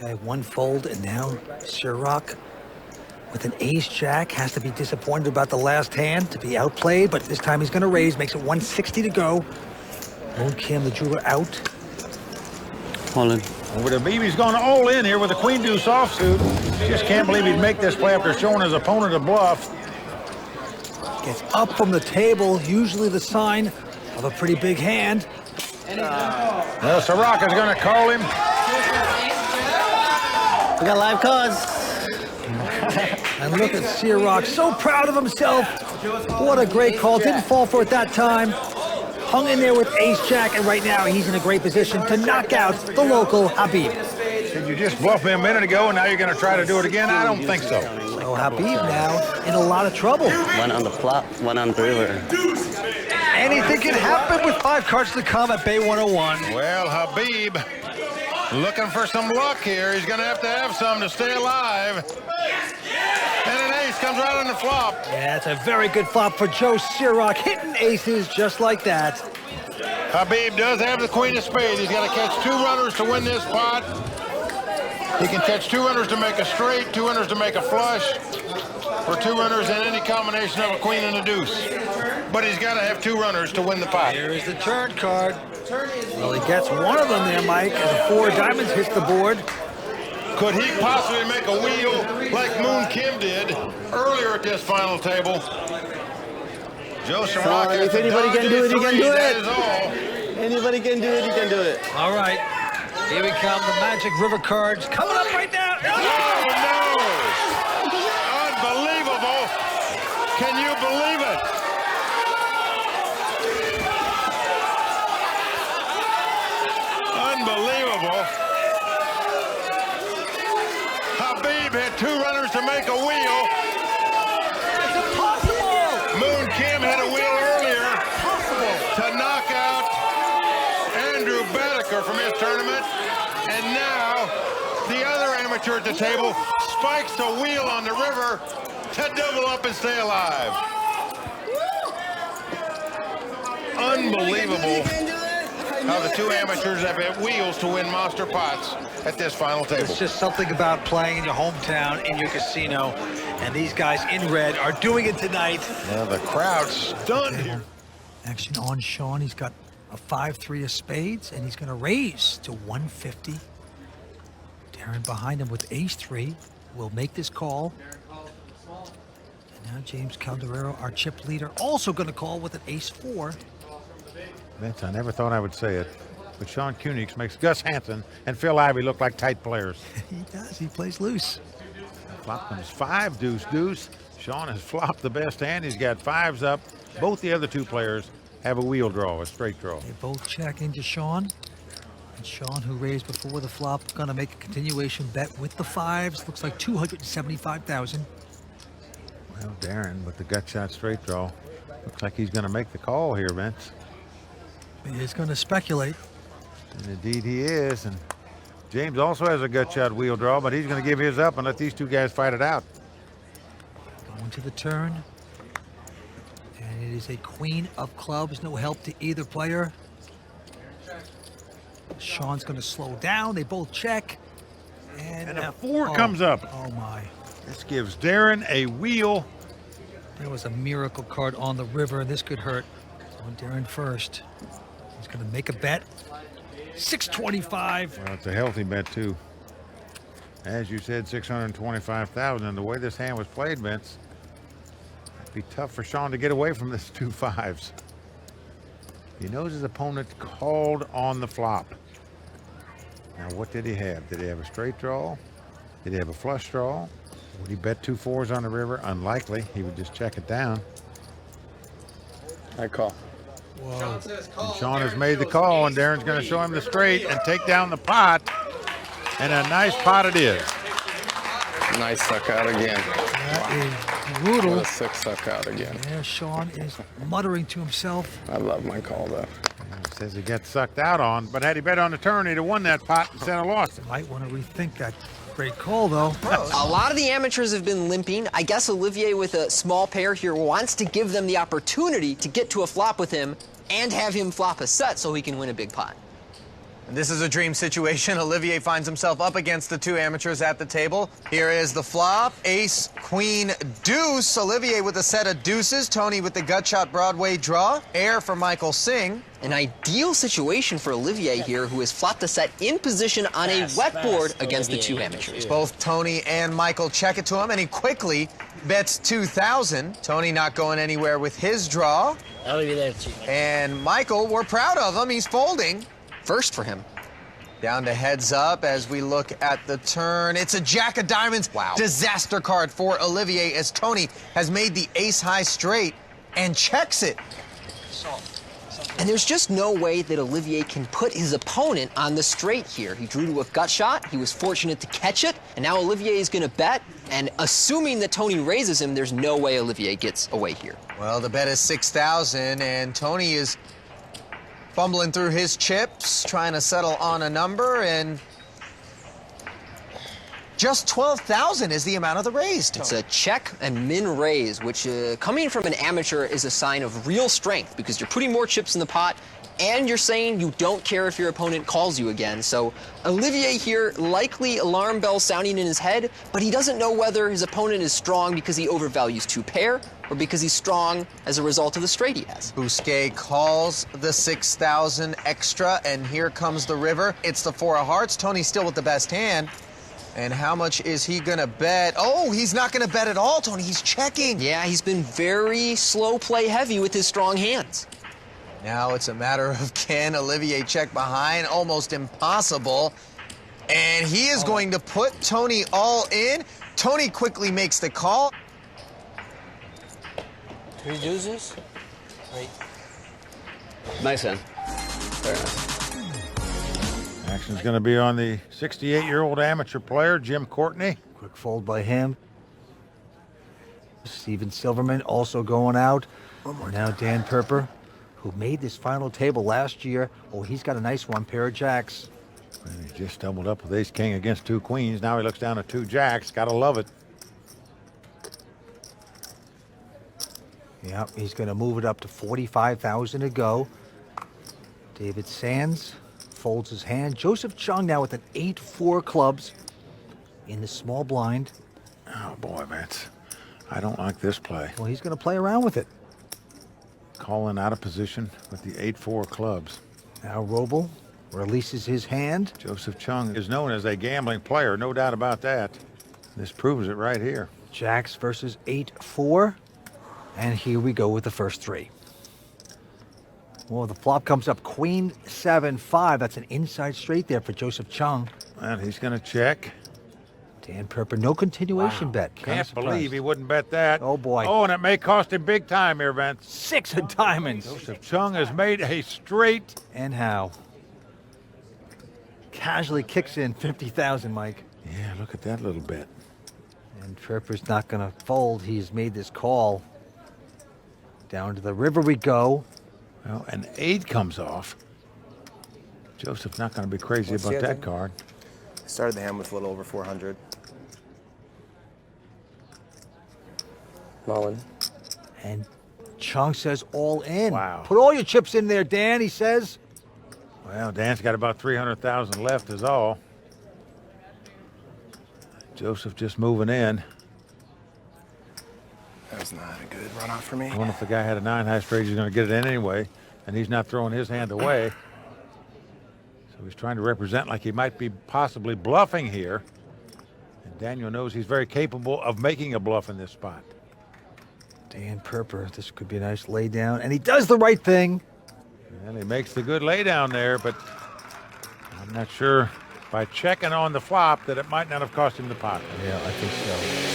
Okay, one fold, and now Cirroc with an ace-jack has to be disappointed about the last hand to be outplayed, but this time he's going to raise, makes it 160 to go. Moon Kim, the jeweler, out. All in. With a BB's going all in here with a queen deuce offsuit. Just can't believe he'd make this play after showing his opponent a bluff. Gets up from the table, usually the sign of a pretty big hand. Well, Cirroc is going to call him. We got live cards. And look at Cirroc, so proud of himself. What a great call. Didn't fall for it that time. Hung in there with ace-jack, and right now he's in a great position to knock out the local Habib. Did you just bluff me a minute ago, and now you're going to try to do it again? I don't think so. So Habib now in a lot of trouble. One on the flop, one on the river. Anything can happen with 5 cards to come at Bay 101. Well, Habib looking for some luck here. He's going to have some to stay alive. And an ace comes right on the flop. Yeah, it's a very good flop for Joe Cirroc, hitting aces just like that. Habib does have the queen of spades. He's got to catch 2 runners to win this pot. He can catch 2 runners to make a straight, 2 runners to make a flush, or 2 runners in any combination of a queen and a deuce. But he's got to have 2 runners to win the pot. Here is the turn card. Well, he gets one of them there, Mike, as 4 diamonds hits the board. Could he possibly make a wheel like Moon Kim did earlier at this final table? Joe Cirroc, if anybody can do it, he can do that it. is all. Anybody can do it, he can do it. All right, here we come, the Magic River cards coming up right now. Oh, no! Unbelievable! Can you believe it? Unbelievable! Habib had 2 runners to make a wheel. It's impossible! Moon Kim had a wheel earlier to knock out Andrew Bedecker from his tournament. And now the other amateur at the table spikes a wheel on the river to double up and stay alive. Unbelievable how the 2 amateurs have had wheels to win monster pots at this final table. It's just something about playing in your hometown, in your casino, and these guys in red are doing it tonight. Well, the crowd's stunned here. Action on Sean. He's got a 5-3 of spades, and he's going to raise to 150. Darren behind him with ace-3 will make this call. And now James Calderero, our chip leader, also going to call with an ace-4. Vince, I never thought I would say it, but Sean Koenigs makes Gus Hansen and Phil Ivey look like tight players. He does. He plays loose. Flop comes 5, deuce, deuce. Sean has flopped the best hand. He's got 5s up. Both the other 2 players have a wheel draw, a straight draw. They both check into Sean. And Sean, who raised before the flop, going to make a continuation bet with the 5s. Looks like 275,000. Well, Darren, with the gut shot straight draw, looks like he's going to make the call here, Vince. He is going to speculate. And indeed he is. And James also has a gut shot wheel draw, but he's going to give his up and let these 2 guys fight it out. Going to the turn. And it is a queen of clubs. No help to either player. Sean's going to slow down. They both check. And a 4 comes up. Oh, my. This gives Darren a wheel. There was a miracle card on the river. This could hurt. On Darren first. He's going to make a bet. 625. Well, it's a healthy bet, too. As you said, 625,000. And the way this hand was played, Vince, it'd be tough for Sean to get away from this 2 5s. He knows his opponent called on the flop. Now, what did he have? Did he have a straight draw? Did he have a flush draw? Would he bet 2 4s on the river? Unlikely. He would just check it down. I call. Whoa. And Sean has made the call, and Darren's going to show him the straight and take down the pot. And a nice pot it is. Nice suck out again. That is brutal. What a 6 suck out again. Yeah, Sean is muttering to himself. I love my call, though. He says he gets sucked out on, but had he bet on the turn, he'd have won that pot instead of lost it. Might want to rethink that. Great call, though. A lot of the amateurs have been limping. I guess Olivier, with a small pair here, wants to give them the opportunity to get to a flop with him and have him flop a set so he can win a big pot. This is a dream situation. Olivier finds himself up against the two amateurs at the table. Here is the flop. Ace, queen, deuce. Olivier with a set of deuces. Tony with the gut shot Broadway draw. Air for Michael Singh. An ideal situation for Olivier here, who has flopped a set in position on a wet board against the two amateurs. Both Tony and Michael check it to him, and he quickly bets 2,000. Tony not going anywhere with his draw. I'll leave you there, Chief. And Michael, we're proud of him. He's folding. First for him. Down to heads up as we look at the turn. It's a jack of diamonds. Wow. Disaster card for Olivier as Tony has made the ace high straight and checks it. And there's just no way that Olivier can put his opponent on the straight here. He drew to a gut shot. He was fortunate to catch it. And now Olivier is going to bet. And assuming that Tony raises him, there's no way Olivier gets away here. Well, the bet is 6,000, and Tony is fumbling through his chips, trying to settle on a number, and just 12,000 is the amount of the raise, Tony. It's a check and min raise, which coming from an amateur is a sign of real strength because you're putting more chips in the pot and you're saying you don't care if your opponent calls you again. So Olivier here, likely alarm bells sounding in his head, but he doesn't know whether his opponent is strong because he overvalues two pair or because he's strong as a result of the straight he has. Bousquet calls the 6,000 extra, and here comes the river. It's the four of hearts. Tony's still with the best hand. And how much is he gonna bet? Oh, he's not gonna bet at all, Tony. He's checking. Yeah, he's been very slow play heavy with his strong hands. Now it's a matter of can Olivier check behind? Almost impossible. And he is going to put Tony all in. Tony quickly makes the call. 3 deuces? Right. Nice hand. Very nice. Action's going to be on the 68-year-old amateur player, Jim Courtney. Quick fold by him. Steven Silverman also going out. And now Dan Perper, who made this final table last year. Oh, he's got a nice one, pair of jacks. And he just doubled up with ace-king against two queens. Now he looks down at two jacks. Got to love it. Yep, he's going to move it up to 45,000 to go. David Sands folds his hand. Joseph Chung now with an 8-4 clubs in the small blind. Oh, boy, Vince. I don't like this play. Well, he's going to play around with it. Calling out of position with the 8-4 clubs. Now Roble releases his hand. Joseph Chung is known as a gambling player, no doubt about that. This proves it right here. Jacks versus 8-4. And here we go with the first three. Well, the flop comes up queen 7-5. That's an inside straight there for Joseph Chung. And he's going to check. Dan Perper, no continuation bet. Kinda Can't surprised. believe he wouldn't bet that. Oh, boy. Oh, and it may cost him big time here, Vince. 6 of diamonds. Joseph Chung has made a straight. And how? Casually kicks in 50,000, Mike. Yeah, look at that little bet. And Perper's not going to fold. He's made this call. Down to the river we go. Well, an 8 comes off. Joseph's not going to be crazy What's about the that other? card. Started the hand with a little over 400. Mullen. And Chung says all in. Wow. Put all your chips in there, Dan, he says. Well, Dan's got about 300,000 left is all. Joseph just moving in. That was not a good runoff for me. I wonder if the guy had a 9 high straight, he's going to get it in anyway, and he's not throwing his hand away. So he's trying to represent like he might be possibly bluffing here. And Daniel knows he's very capable of making a bluff in this spot. Dan Perper, this could be a nice lay down. And he does the right thing. And he makes the good lay down there, but I'm not sure by checking on the flop that it might not have cost him the pot. Yeah, I think so.